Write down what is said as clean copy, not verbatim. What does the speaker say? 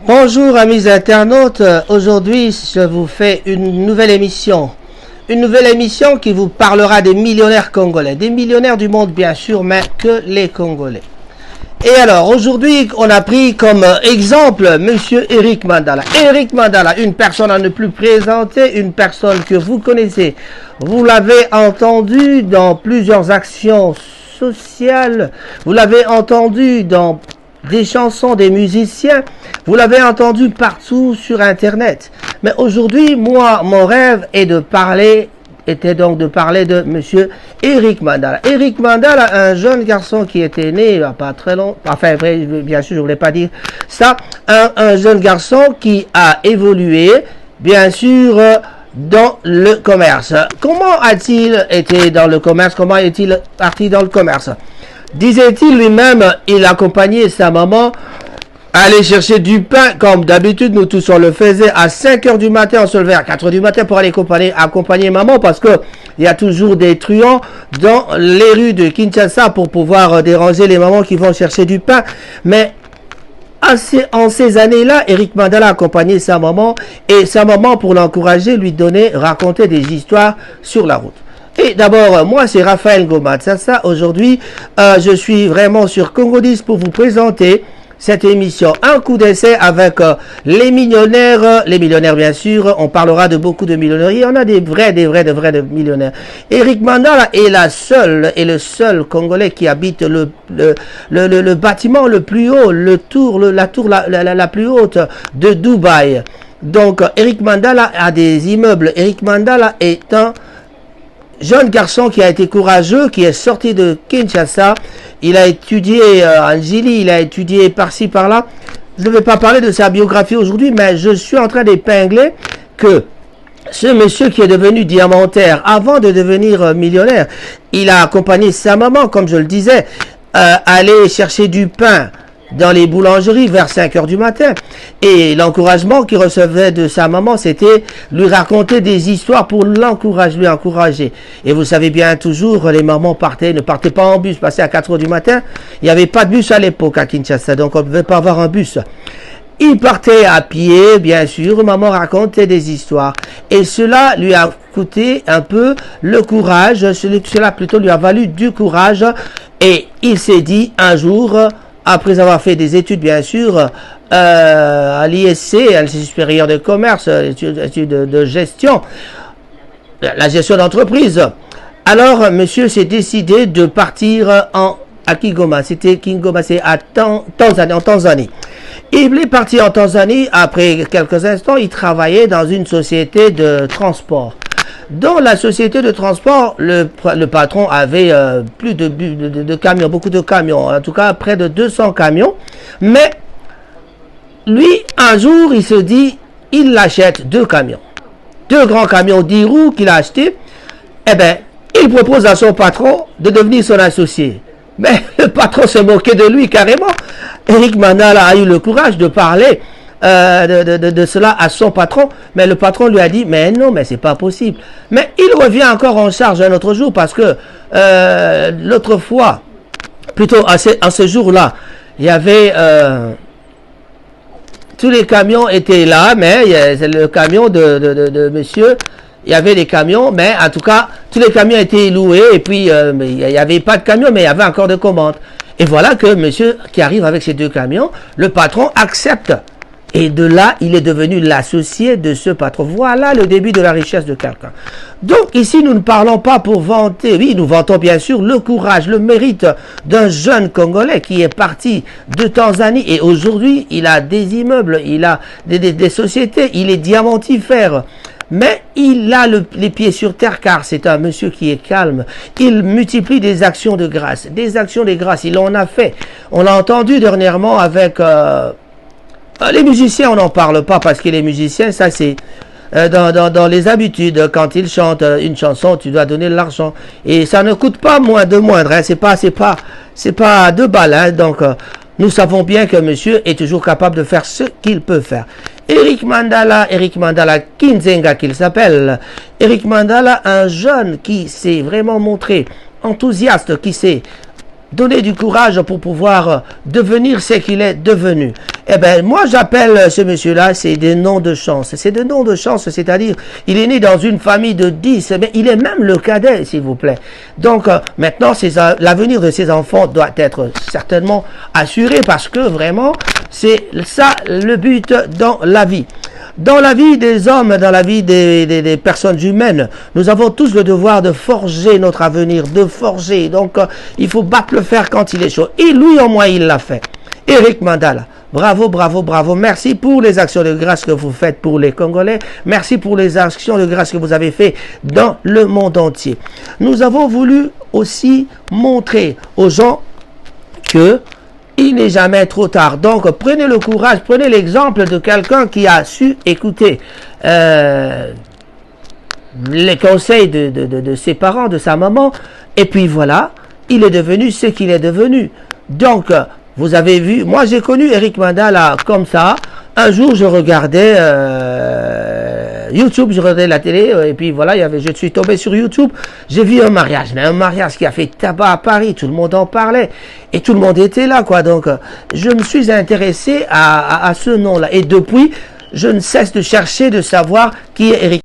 Bonjour amis internautes, aujourd'hui je vous fais une nouvelle émission. Une nouvelle émission qui vous parlera des millionnaires congolais. Des millionnaires du monde bien sûr, mais que les Congolais. Et alors aujourd'hui on a pris comme exemple Monsieur Eric Mandala. Eric Mandala, une personne à ne plus présenter, une personne que vous connaissez. Vous l'avez entendu dans plusieurs actions sociales, vous l'avez entendu dans des chansons des musiciens, vous l'avez entendu partout sur internet. Mais aujourd'hui, moi, mon rêve est de parler, était donc de parler de monsieur Eric Mandala. Eric Mandala, un jeune garçon qui était né il n'y a pas très longtemps, enfin bien sûr je ne voulais pas dire ça, un jeune garçon qui a évolué, bien sûr, dans le commerce. Comment a-t-il été dans le commerce? Comment est-il parti dans le commerce? Disait-il lui-même, il accompagnait sa maman à aller chercher du pain, comme d'habitude, nous tous on le faisait, à 5 heures du matin, on se levait à 4 heures du matin pour aller accompagner maman, parce que il y a toujours des truands dans les rues de Kinshasa pour pouvoir déranger les mamans qui vont chercher du pain. Mais en ces années-là, Eric Mandala accompagnait sa maman, et sa maman, pour l'encourager, lui racontait des histoires sur la route. Et d'abord, moi c'est Raphaël Ngomatsasa. Aujourd'hui, je suis vraiment sur Congo 10 pour vous présenter cette émission. Un coup d'essai avec les millionnaires bien sûr. On parlera de beaucoup de millionnaires. Il y en a des vrais millionnaires. Eric Mandala est le seul Congolais qui habite le bâtiment le plus haut, la tour la plus haute de Dubaï. Donc, Eric Mandala a des immeubles. Eric Mandala est un jeune garçon qui a été courageux, qui est sorti de Kinshasa. Il a étudié en Gili, il a étudié par-ci, par-là. Je ne vais pas parler de sa biographie aujourd'hui, mais je suis en train d'épingler que ce monsieur qui est devenu diamantaire, avant de devenir millionnaire, il a accompagné sa maman, comme je le disais, aller chercher du pain dans les boulangeries vers 5 heures du matin. Et l'encouragement qu'il recevait de sa maman, c'était lui raconter des histoires pour lui encourager. Et vous savez bien, toujours, les mamans ne partaient pas en bus, passaient à 4 heures du matin. Il n'y avait pas de bus à l'époque à Kinshasa, donc on ne pouvait pas avoir un bus. Il partait à pied, bien sûr, maman racontait des histoires. Et cela lui a coûté un peu le courage, cela plutôt lui a valu du courage. Et il s'est dit un jour, après avoir fait des études, bien sûr, à l'ISC, à l'Institut supérieur de commerce, études de gestion, la gestion d'entreprise. Alors, monsieur s'est décidé de partir à Kigoma. C'était Kigoma, c'est en Tanzanie. Il est parti en Tanzanie. Après quelques instants, il travaillait dans une société de transport. Dans la société de transport, le patron avait plus de camions, beaucoup de camions, en tout cas près de 200 camions. Mais lui, un jour, il se dit, il achète 2 camions. 2 grands camions 10 roues qu'il a achetés. Eh bien, il propose à son patron de devenir son associé. Mais le patron se moquait de lui carrément. Eric Mandala a eu le courage de parler de cela à son patron, mais le patron lui a dit mais non, mais c'est pas possible. Mais il revient encore en charge un autre jour parce que l'autre fois, plutôt à ce jour-là, il y avait tous les camions étaient là, mais le camion de monsieur, il y avait des camions, mais en tout cas tous les camions étaient loués et puis il n'y avait pas de camions, mais il y avait encore de commandes. Et voilà que monsieur qui arrive avec ces 2 camions, le patron accepte. Et de là, il est devenu l'associé de ce patron. Voilà le début de la richesse de quelqu'un. Donc ici, nous ne parlons pas pour vanter. Oui, nous vantons bien sûr le courage, le mérite d'un jeune Congolais qui est parti de Tanzanie. Et aujourd'hui, il a des immeubles, il a des sociétés, il est diamantifère. Mais il a les pieds sur terre car c'est un monsieur qui est calme. Il multiplie des actions de grâce. Des actions de grâce, il en a fait. On l'a entendu dernièrement avec... les musiciens, on n'en parle pas parce que les musiciens, ça c'est dans les habitudes. Quand ils chantent une chanson, tu dois donner de l'argent et ça ne coûte pas moins de moindre. Hein. C'est pas 2 balles. Hein. Donc nous savons bien que monsieur est toujours capable de faire ce qu'il peut faire. Eric Mandala Kinzenga qu'il s'appelle. Eric Mandala, un jeune qui s'est vraiment montré enthousiaste, qui s'est donner du courage pour pouvoir devenir ce qu'il est devenu. Eh bien, moi, j'appelle ce monsieur-là, c'est des noms de chance. C'est des noms de chance, c'est-à-dire, il est né dans une famille de 10, mais il est même le cadet, s'il vous plaît. Donc, maintenant, l'avenir de ses enfants doit être certainement assuré parce que vraiment, c'est ça le but dans la vie. Dans la vie des hommes, dans la vie des personnes humaines, nous avons tous le devoir de forger notre avenir, de forger. Donc, il faut battre le fer quand il est chaud. Et lui, au moins, il l'a fait. Eric Mandala. Bravo, bravo, bravo. Merci pour les actions de grâce que vous faites pour les Congolais. Merci pour les actions de grâce que vous avez faites dans le monde entier. Nous avons voulu aussi montrer aux gens que il n'est jamais trop tard. Donc, prenez le courage, prenez l'exemple de quelqu'un qui a su écouter les conseils de ses parents, de sa maman. Et puis voilà, il est devenu ce qu'il est devenu. Donc, vous avez vu, moi j'ai connu Eric Mandala comme ça. Un jour, je regardais YouTube, je regardais la télé, et puis voilà, je suis tombé sur YouTube, j'ai vu un mariage, mais un mariage qui a fait tabac à Paris, tout le monde en parlait, et tout le monde était là, quoi. Donc, je me suis intéressé à ce nom-là, et depuis, je ne cesse de chercher, de savoir qui est Eric